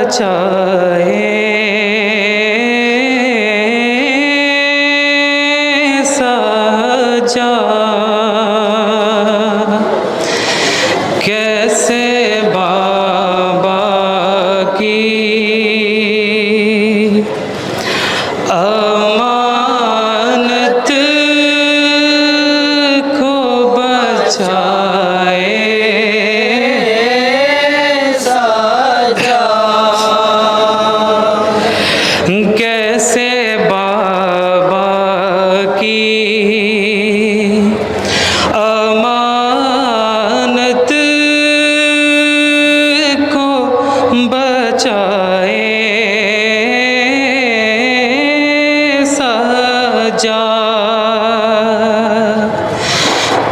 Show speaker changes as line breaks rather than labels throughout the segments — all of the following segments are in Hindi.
बचाए साजा। कैसे बाबा की अमानत को बचाए साजा। कैसे बाबा की अमानत को बचाए साजा।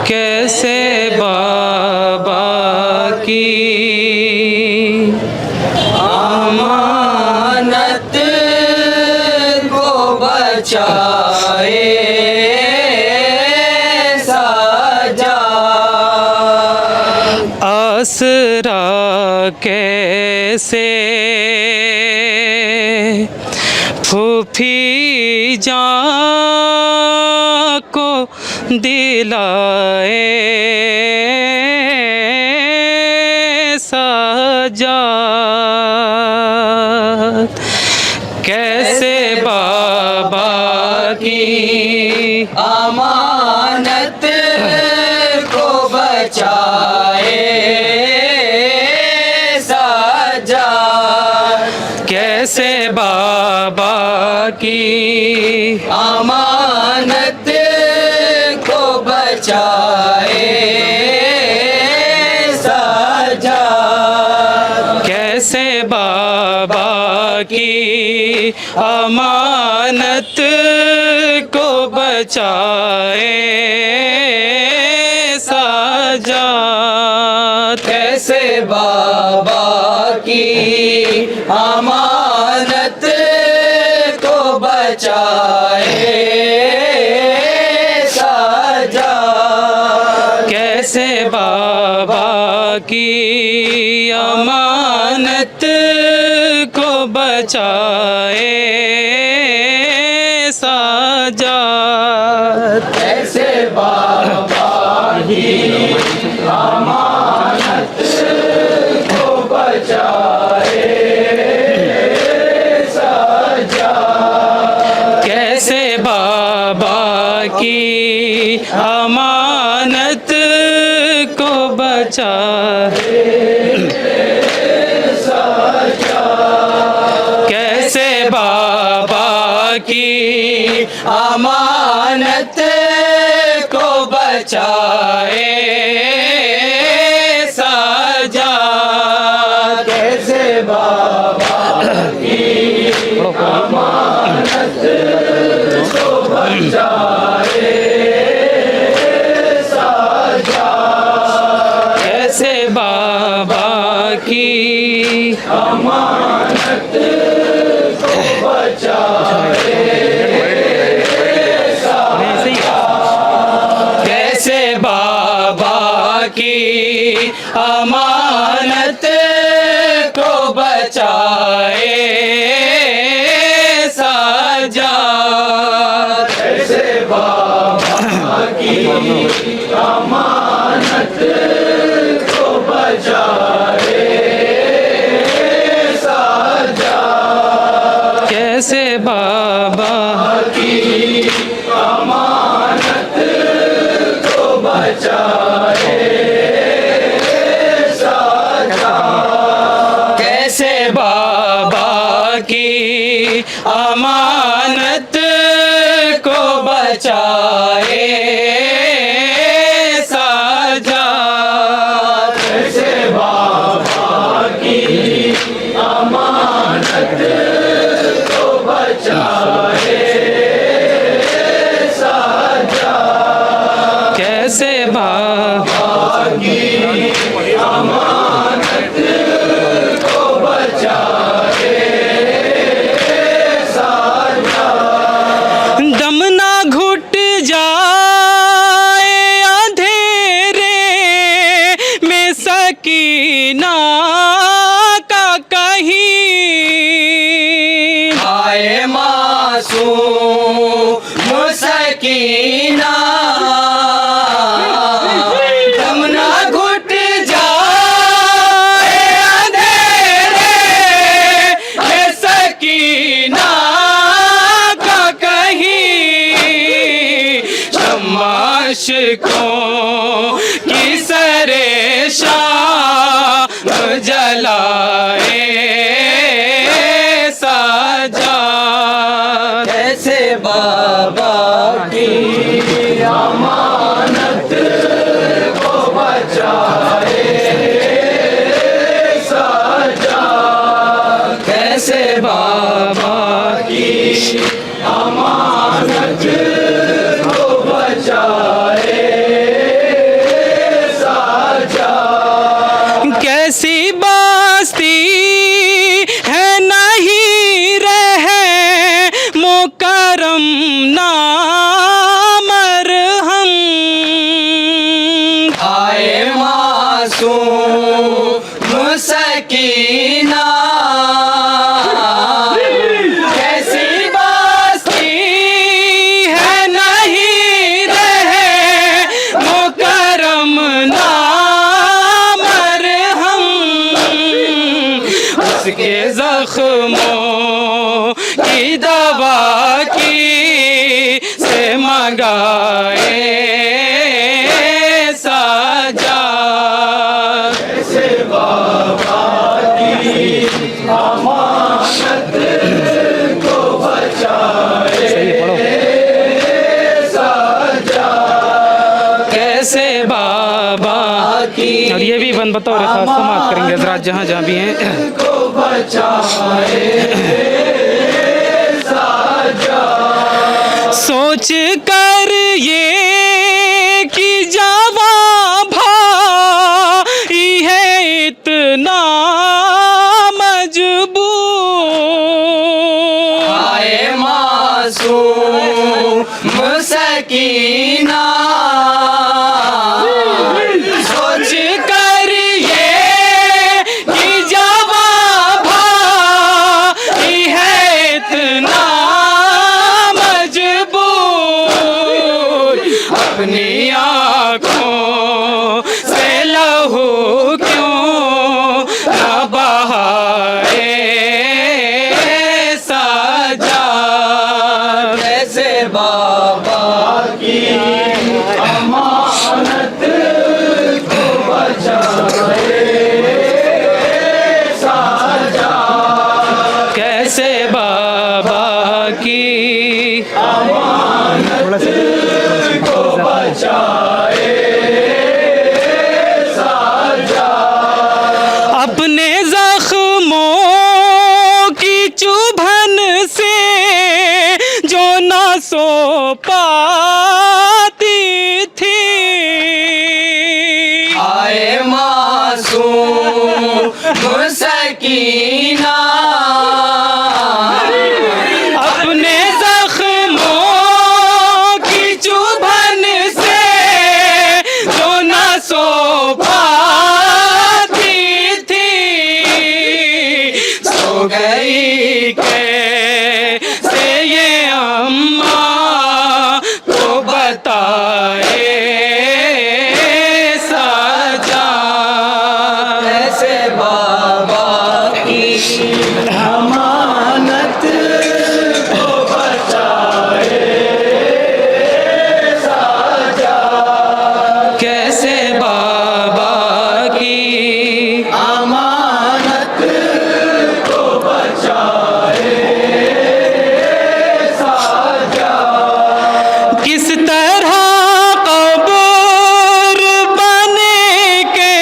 कैसे बाबा की अमानत को बचाए साजा। आसरा कैसे फूफी जान को दिलाए साजा। कैसे बाबा की अमानत को बचाए साजा। कैसे बाबा की अमानत को बचाए साजा। कैसे बाबा की अमानत को बचाए साजा। कैसे बाबा की अमानत को बचाए साजा। कैसे बाबा की अमानत को बचाए साजा। कैसे बाबा की अमानत को बचाए साजा। कैसे बाबा की अमानत को बचाए साजा। कैसे बाबा की अमानत को बचाए साजा। कैसे बाबा की अमानत को बचाए साजा। कैसे बाबा की अमानत को बचाए साजा। कैसे बाबा की अमानत को बचाए साजा। कैसे बाबा की अमानत को बचाए साजा। कैसे बाबा की अमानत को बचाए साजा। कैसे बाबा की अमानत को बचाए साजा। कैसे बाबा की अमानत को बचाए साजा। कैसे बाबा की अमानत को बचाए साजा। दम ना घुट जाए अंधेरे में सकीना का कहीं को किसरे शाम जलाए साजा। कैसे बाबा की अमानत को बचाए साजा। कैसे बाबा की अमानत को बचाए साजा। कैसी बस्ती है नहीं रहे मुकरम नाम हम। आए मासूम सकीना। कैसी बस्ती है नहीं रहे मुकरम नाम हम। उसके जख्मों की दवा की से मंगाए साजा। कैसे बाबा की अमानत को बचाए साजा। कैसे बाबा की। और ये भी बन बतौर खास समाप्त करेंगे हजरात जहाँ जहाँ भी हैं को बचाए साजा। सोच कर ये कि जावा भाई है इतना मजबूर। आए मासूम सकीना। सोच कर ये कि जावा भाई है इतना मजबूर। अपनी आँखों से लहू क्यों न बहाए साजा। कैसे बाबा की अमानत को बचाए साजा। कैसे बाबा की अमानत को बचाए साजा। अपने जख्मों की चुभन से जो ना सो पाती थी। आए मासूम सकीना। अपने जख्मों की चुभन से जो ना सो पाती थी। सो गई कैसे ये अम्मा को बताए साजा। कैसे बाबा की अमानत को बचाए साजा। कैसे बाबा की अमानत को बचाए साजा। किस तरह कब्र बने के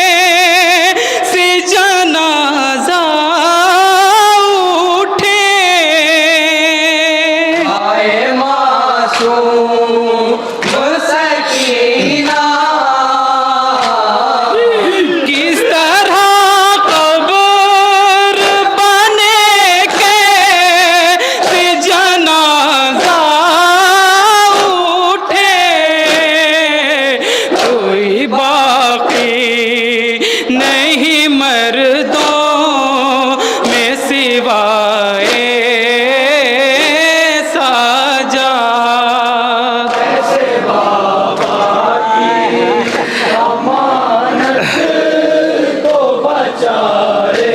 से जनाजा उठे। आए मासूम सकीना। किस तरह कब्र बने के से जनाजा उठे। कोई बाकी नहीं मर्दों में सिवाए साजा। कैसे बाबा की अमानत को बचाए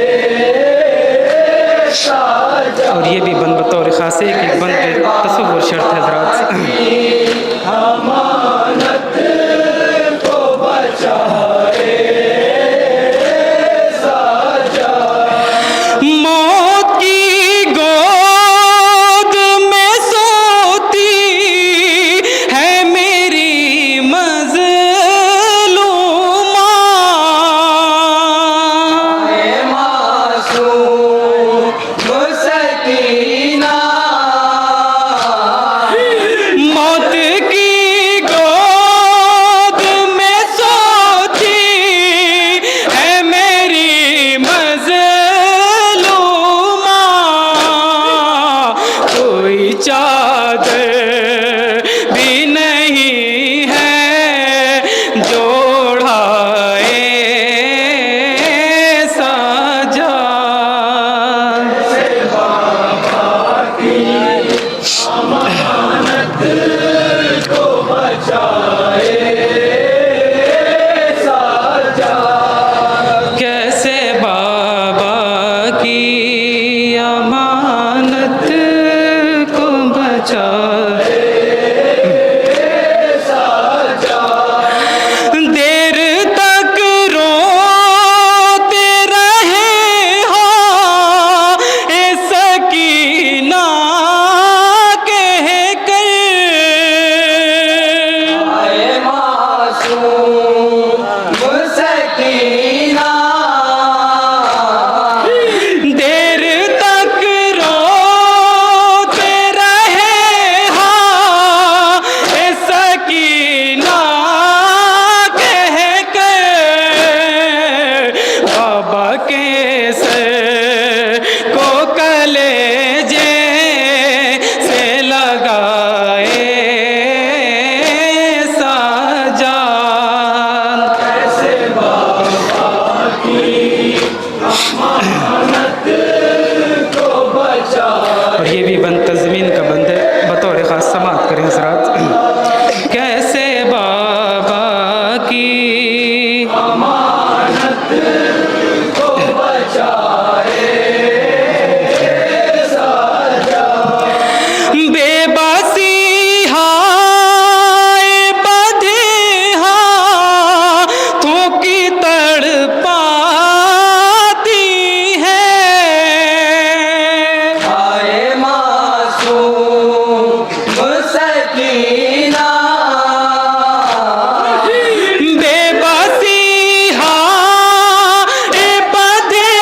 साजा। और ये भी बन बतौर खास है कि बन पे तसव्वुर शर्त है हजरात से। अमानत अमानत को बचाए। देर तक रोते रहे हो ए सकीना कह कर,
आए मासूम सकीना।
देर तक रोते रहे हो ए सकीना कह कर, बाबा के सर को कलेजे से लगाए साजान।
कैसे बाबा की अमानत को बचाए।
और ये भी बंद तज़मीन का बंद है, बतौर ख़ास समात करें हज़रात। कैसे बाबा की
अमानत को बचाए साजा।
बेबसी हाय बधे हाथों की तड़पाती है।
आए मासूम सकीना।
बेबसी हाय बधे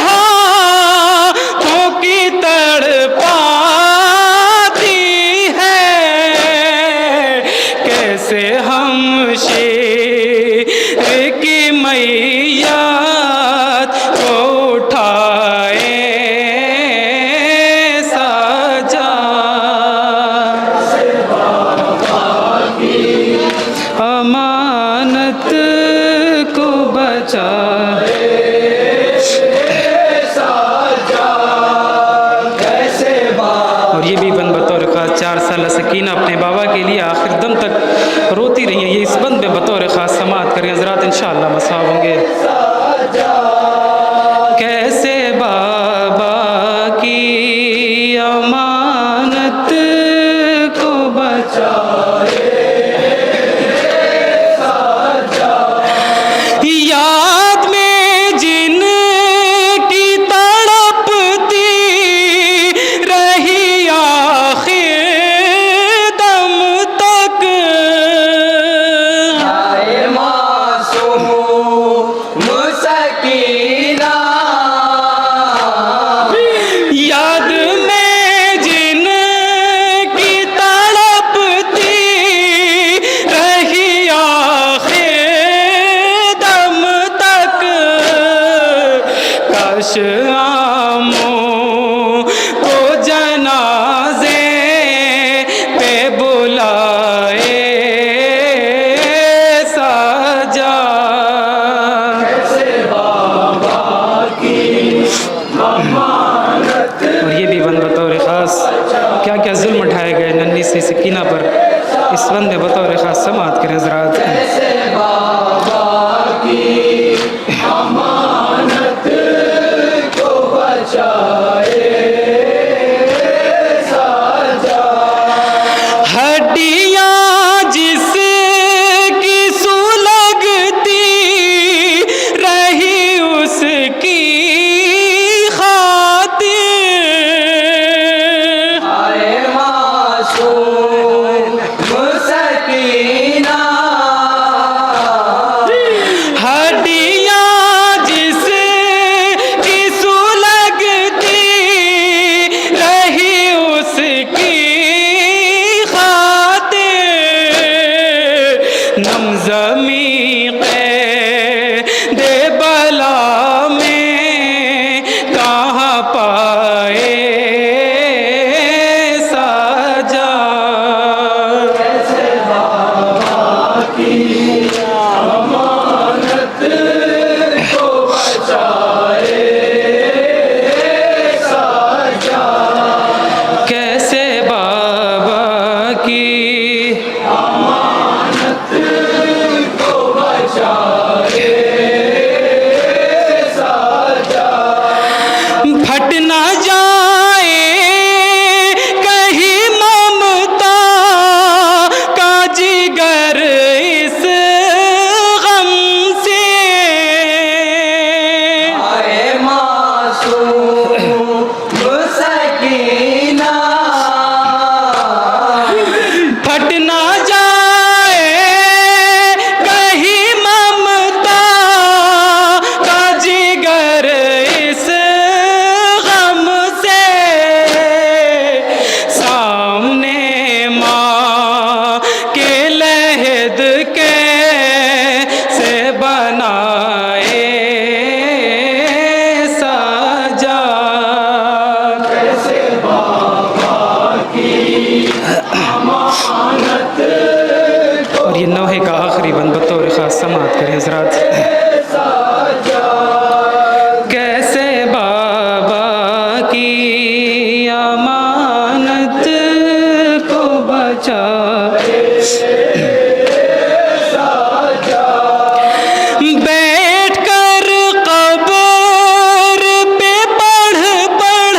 हाथों की तड़पाती है। कैसे हम शेर की मैयत को उठाए साजा। अमानत को बचाए।
कैसे
और ये भी बंद बतौर ख़ास 4 साल सकीना अपने बाबा के लिए आखिर दम तक रोती रही हैं। ये इस बंद में बतौर ख़ास समात करें हज़रात, इंशाअल्लाह मसाब होंगे। कैसे बाबा की अमानत को बचाए। याद में जिन की तड़पती रही आखिर दम तक।
आए मासूम सकीना।
याद में जिन की तड़पती रही आखिर दम तक। काश आमों को जनाजे पे बुलाए साजा।
कैसे बाबा की अमानत
और ये भी बंद बतौर ख़ास क्या क्या जुल्म उठाए गए नन्ही सी सकीना पर, इस बंद में बतौर ख़ास समात करें हज़रात।
कैसे बाबा की अमानत को बचाए साजा।
हड्डियाँ जिसकी सुलगती रही उसकी खातिर।
आए मासूम सकीना।
बचाए बैठ कर कब्र पे पढ़ पढ़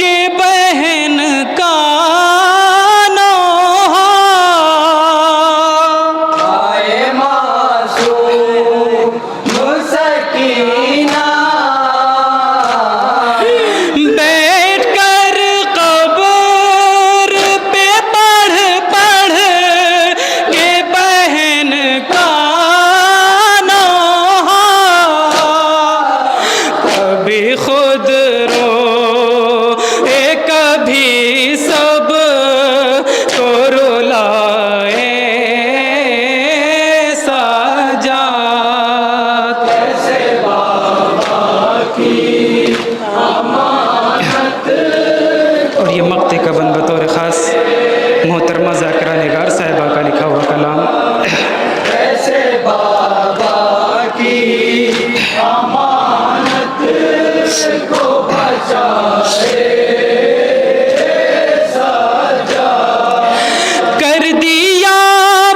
के बहन का नौहा
आए मासूम मुसकीना
बैठ कर कब्र पे पढ़ पढ़ के बहन का नौहा कभी खुद रो कभी सब को रुलाए साजात
कैसे बाबा की अमानत
और ये मक्ते का बंद बतौर ख़ास मोहतरमा ज़ाकिरा निगार साहिबा का लिखा हुआ कलाम
कैसे बाबा की अमानत को बचाए
कर दिया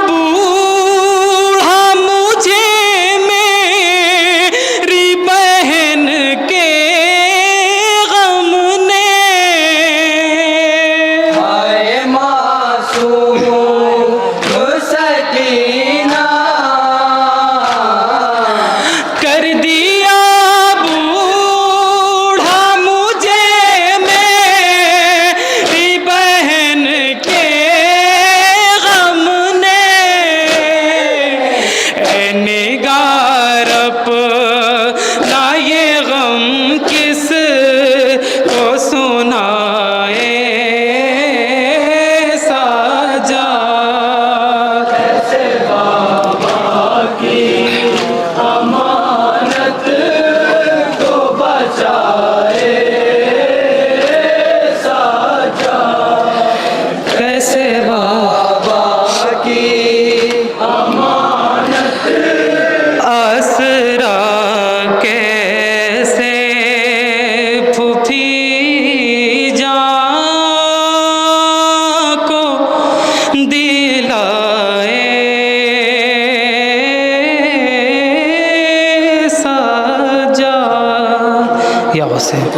बूढ़ा मुझे मेरी बहन के गम ने
आए मासूम मुसकीना
कर दिया बूढ़ा मुझे मेरी बहन के गम ने ए निगार अपना ये गम किस को सुनाए साजात
कैसे बाबा की अमानत को बचाए साजा
कैसे
बाबा की अमानत
आसरा कैसे फूफी जान को दिलाए साजा या हुसैन।